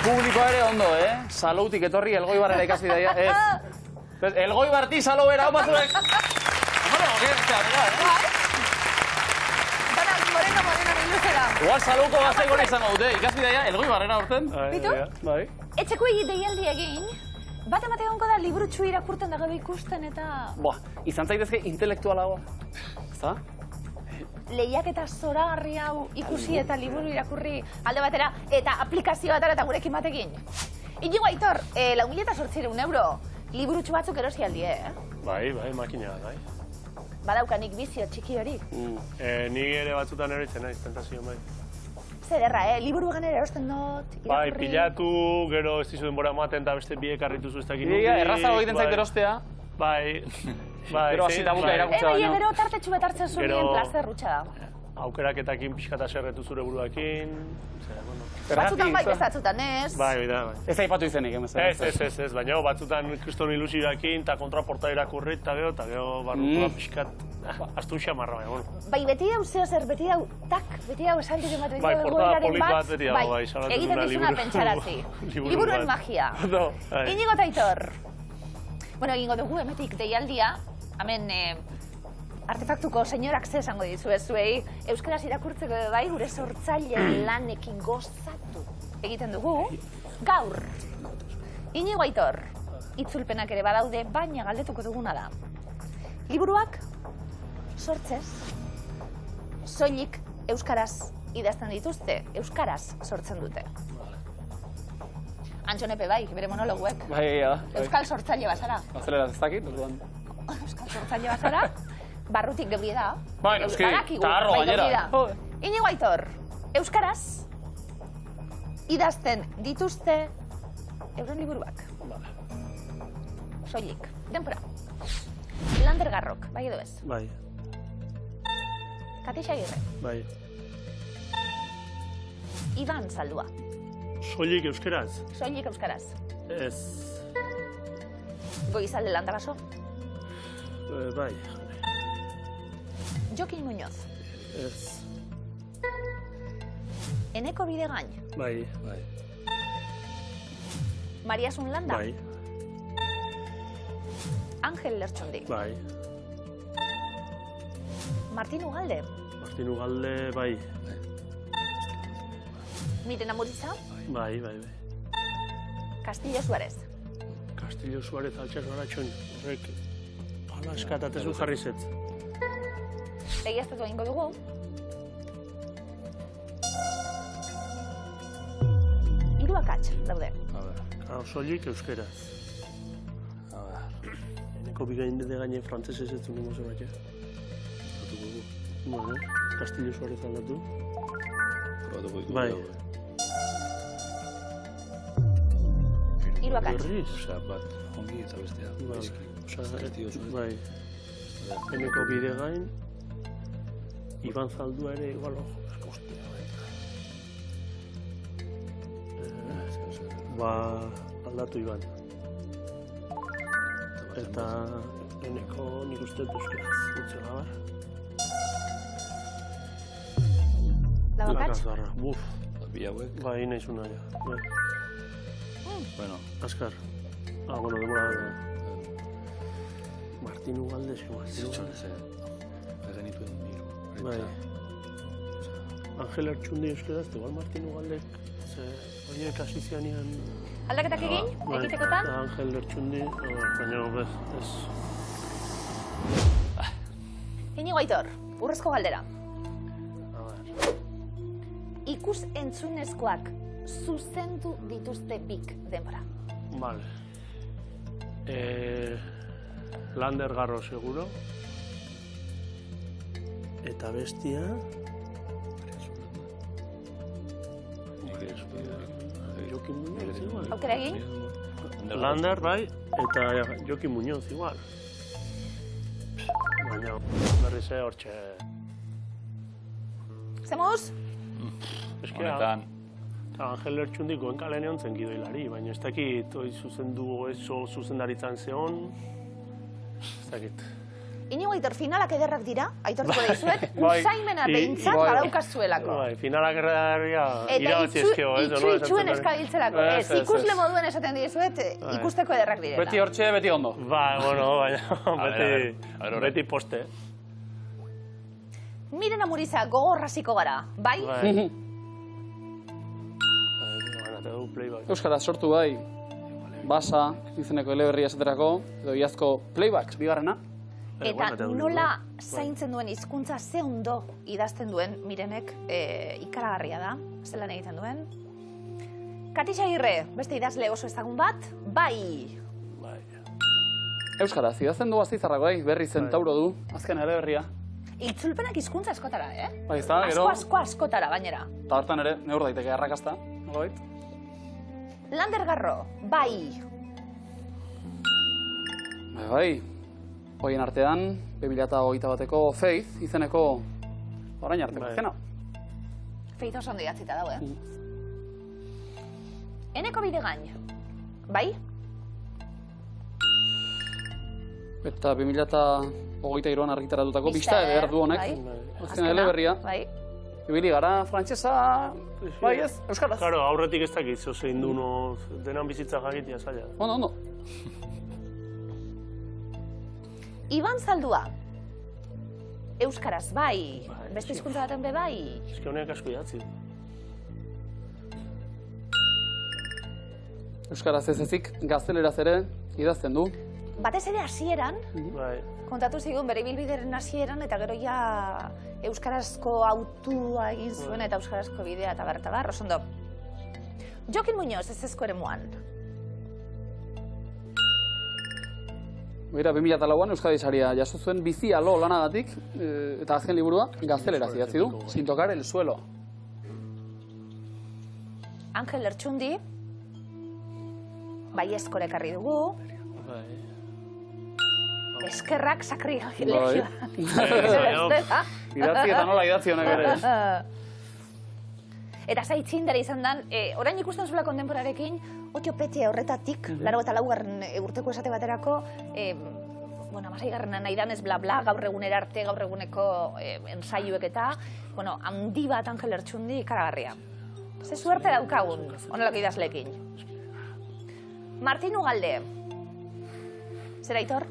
Publikoa ere ondo, Saloutik etorri, Elgoibarrera ikasi daia, ez. Elgoibarti Saloubera, hau batzuek. Moreno, iluzera. Igual Salouko gaztaik hori izango dute, ikasi daia, Elgoibarrera urten. Bitu? Bai. Etxeko deialdi egin, bat emate egongo da liburutxu irakurten da gabe ikusten eta... Izan zaitezke intelektualagoa. Ezta? Lehiak eta zoragarri hau ikusi eta liburu irakurri alde batera eta aplikazio batera eta gurekin batekin. Inigo Aitor, 4.800 euro, liburutxu batzuk erosi aldie, Bai, makina, bai. Badaukanik bizio txiki hori. Ni ere batzutan eroitzen naiz, tentazio bai. Zer erra, liburu egan ere erosten dut, irakurri... Bai, pilatu, gero ez dizu denbora ematen eta beste biek arrituzu ez dakit nuki. Errazago egiten zait erostea. Bai. Gero hasita buka erakutza baino. Gero tartetxu bat hartzen zuen plazer rutsa da. Aukeraketakin pixkata serretu zure buruakin. Batzutan bai, bezatzutan ez. Bai, da, bai. Ez aipatu izenik, Ez, baina batzutan kriston ilusioakin eta kontraporta irakurri eta gero barrutua pixkat astu xamarra, baina, bueno. Bai, beti hau zeo zer, beti hau esaldik ematen bai, portada polit bat, beti hau, bai, egiten dizuna pentsarazi. Liburuen magia. Inigo eta Aitor. Bueno, egingo dugu emetik deialdia, hemen artefaktuko senyorak ze esango dizu ez zuei, euskaraz irakurtzeko bai, gure sortzaile lanekin gozatu egiten dugu. Gaur, Inigo Aitor, itzulpenak ere badaude, baina galdetuko duguna da. Liburuak sortzez, soilik euskaraz idazten dituzte, euskaraz sortzen dute. Antxonepe bai, bere monologuek. Bai, Euskal sortzaile bazara. Azeleraz ez dakit, orduan. Euskal sortzaile bazara, barrutik gebri da. Bai, noski, eta harro gainera. Inigo Aitor, euskaraz idazten dituzte euren liburuak. Soilik, denpora. Lander Garrok, bai edo ez? Bai. Katixa Agirre. Bai. Iban Zaldua. Soilik euskaraz? Soilik euskaraz. Ez. Goizalde Landaraso. Bai. Jokin Muñoz. Ez. Eneko Bidegain. Bai. Mariasun Landa. Bai. Ángel Lertxundi. Bai. Martin Ugalde. Martin Ugalde, bai. Miren Amuriza. Bai. Castillo Suárez. Castillo Suárez altxas baratxon. Horrek, hala eskatatezu jarri zetz. Egiaztatu egingo dugu. Hiru akats daude. Soilik euskaraz. Eneko bigain de gaine frantzesez ez zungo zebakia. Bueno, Castillo Suárez aldatu. Bai. Hiru akats. Osea, bat ongi eta bestea. Bai. Eneko Bidegain. Iban Zaldua ere igual hostia. Ba, aldatu Iban. Eta Eneko nik uste dut euskaraz dutzela, bar. Labakatz? Buf. Bi hauek. Bai, naizuna, ja. Bueno. Azkar. Bueno, demora da. Martin Ugalde, Genituen niro. Bai. Angel Ertxundi euskaraz, igual Martin Ugaldek, horiek hasi zianean... Aldaketak egin, egitekotan? Angel Ertxundi, baina ez... Inigo Aitor, urrezko galdera. Ikus entzunezkoak zuzendu dituzte bik denbora. Vale. Lander Garro seguro. Eta bestia... Jokin Muñoz, igual. Aukera egin? Lander, bai, eta Jokin Muñoz, igual. Baina, berriz hortxe... Zemuz? Honetan. Angel Ertxundi Goenkalen egon zen gidoilari, baina ez dakit zuzendu eso zuzendaritzan zeon... Ez dakit. Inigo Aitor, finalak ederrak dira, aitortuko daizuet, usaimena behintzat badaukazuelako. Bai, finalak ederria irabatzi ezkeo, ez? Eta itxuen eskabiltzerako. Ez, ikusle moduen esaten dizuet, ikusteko ederrak direla. Beti hortxe, beti ondo. Bai, bueno, baina beti poste. Miren Amuriza, gogorraziko gara, bai? Euskaraz sortu bai, Basa, izeneko eleberria esaterako, edo iazko playback, bigarrena. Eta nola zaintzen duen hizkuntza ze ondo idazten duen Mirenek ikaragarria da, zelan egiten duen. Katix Agirre, beste idazle oso ezagun bat, bai! Euskaraz, idazten du Gazteizarrak bai, berri Zentauro du, azken eleberria. Itzulpenak hizkuntza askotara, Bai, ez da, gero... Asko askotara, gainera. Eta hortan ere, neur daiteke arrakasta, nolabait. Lander Garro, bai! Bai, hoien artean, 2021ko Faith izeneko orain arteko izena. Faith oso ondo idatzita dago, Eneko Bidegain, bai? Eta 2023an argitaratutako Bista eder du honek, azken eleberria. Ibili gara, frantsesa, bai ez, euskaraz. Claro, aurretik ez dakit, zein du denan bizitza jakitia zaila. Ondo. Iban Zaldua, euskaraz bai, beste hizkuntza baten be bai. Eske honek asko idatzi. Euskaraz ez ezik, gazteleraz ere idazten du. Batez ere hasieran, kontatu zigun bere ibilbidearen hasieran, eta gero ja euskarazko autua egin zuen eta euskarazko bidea eta bar, oso ondo. Jokin Muñoz, ez ezko ere muan. Beira, 2004an Euskadi saria jaso zuen Bizi Alo lanagatik, eta azken liburua gazteleraz idatzi du, Sin tocar el suelo. Angel Ertxundi, baiezkore ekarri dugu. Eskerrak sakrilegioa. Idatzi eta nola idatzi honek ere. Eta zaitzindera izan dan, orain ikusten zuela kontemporarekin, otio pete horretatik, 84. urteko esate baterako, amaseigarrena nahi danez bla bla, gaur egunera arte, gaur eguneko ensaioek eta, handi bat Angel Ertxundi ikaragarria. Ze suerte daukagun, honelako idazleekin. Martin Ugalde. Zera, Aitor?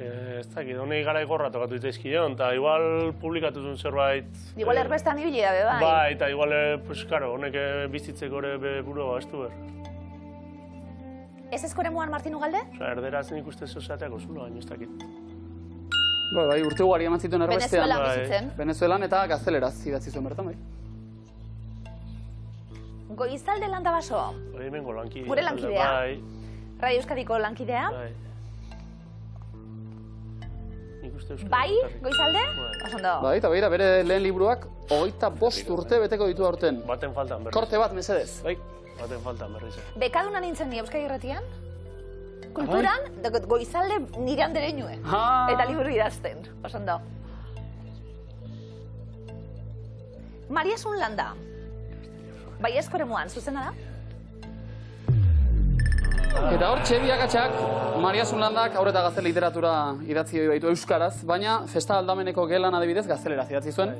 Ez dakit, honei gara igorra tokatu itaizkion, eta igual publikatu zuen zerbait... Igual erbestan ibili dabe, bai? Bai, eta igual, honek bizitzeko ere burua bastu ber. Ez ezko ere muan Martin Ugalde? Erderaz nik uste zozateako zulo, baina ez dakit. Bai, urte ugari eman zituen erbestean. Venezuelan bizitzen. Venezuelan eta gazteleraz idatzi zuen bertan, bai. Goizalde Landabaso. Bai, hemengo lankidea. Gure lankidea. Radio Euskadiko lankidea. Bai, Goizalde? Osondo. Bai, eta beira, bere lehen liburuak 25 urte beteko ditu aurten. Baten faltan berriz. Korte bat, mesedez, bai. Baten faltan berriz. Bekaduna nintzen ni Euskadi Irratian. Kulturan, Goizalde nire andere nue. Eta liburu idazten, osondo. Maria Sunlanda. Bai, eskore muan, zuzena da? Eta hor, biakatxak, Maria Zulandak aurreta gazte literatura idatzi baitu euskaraz, baina festa aldameneko gelan adibidez gazteleraz idatzi zuen.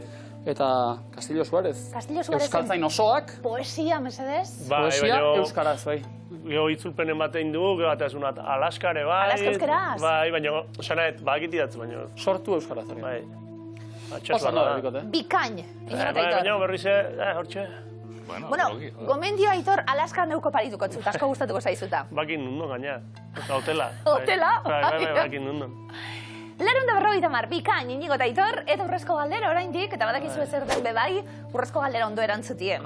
Eta Castillo Suárez. Euskaltzain osoak. Poesia, mesedez. Poesia euskaraz, bai. Gero itzulpenen batein dugu, gero batezunat Alaskare, bai. Alaska euskeraz? Bai, baina, osanaet, bakit idatzi, baina. Sortu euskaraz, hori. Bai. Osan da, bikote. Bikain. Baina, berriz, hortxe. Bueno, gomendio Aitor Alaskan neuko parituko zut, asko gustatuko zaizuta. Bakin nundon, gaina. Hotela. Hotela? Bai, bakin nundon. 250 bikain Inigo eta Aitor, eta urrezko galdera oraindik, eta badakizu ezer den bebai, urrezko galdera ondo erantzutie.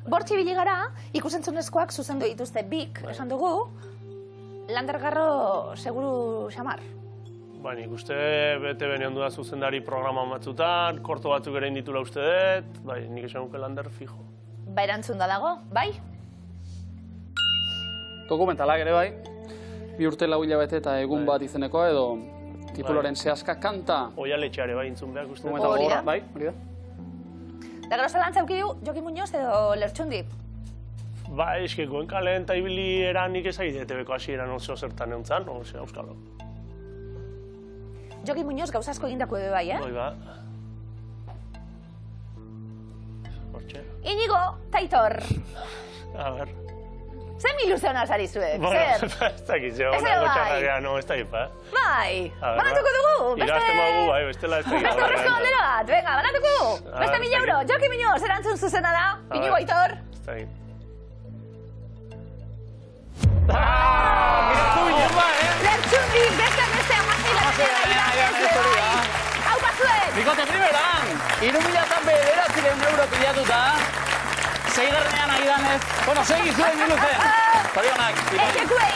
Bortxi bili gara, ikusentzunezkoak zuzendu dituzte bik, esan dugu, Landergarro seguru xamar. Ba, nik uste bete bene ondu da zuzendari programa batzutan, korto batzuk ere inditula uste dut, bai, nik esan nuke Lander fijo. Ba, erantzun da dago, bai? Dokumentalak ere bai, 2 urte 4 hilabete eta egun bat izenekoa edo tituloren zehazka kanta. Oialetxeare bai intzun behar uste. Hori da. Bai, hori da. Da gero zalantza eukidu, Joki Muñoz edo Lertxundi? Ba, eske Goenkalen eta ibili eran nik ezagite ETV-ko hasieran oso zertan euntzan, oze, euskalo. Joki Muñoz gauzazko egindako ebe bai, Hoi ba. Hortxe. Inigo, Taitor. A ber. Zer ilusionaz ari zuek? Bueno, ez dakit, jo, nago txarragia, no, ez dakit, pa. Bai, banatuko dugu, beste... Irazten magu, bai, bestela ez dakit. Beste horrezko galdera bat, venga, banatuko! Beste 1.000 euro, Joki Muñoz, erantzun zuzena da, Inigo Aitor. Ez dakit. Lertxundi, beste amazila. Hau pasuen! Bikote primeran, 3.009 euro pilatuta. 6. agidanez, bueno, segi zuen minuzen. Zorionak. Etxekuei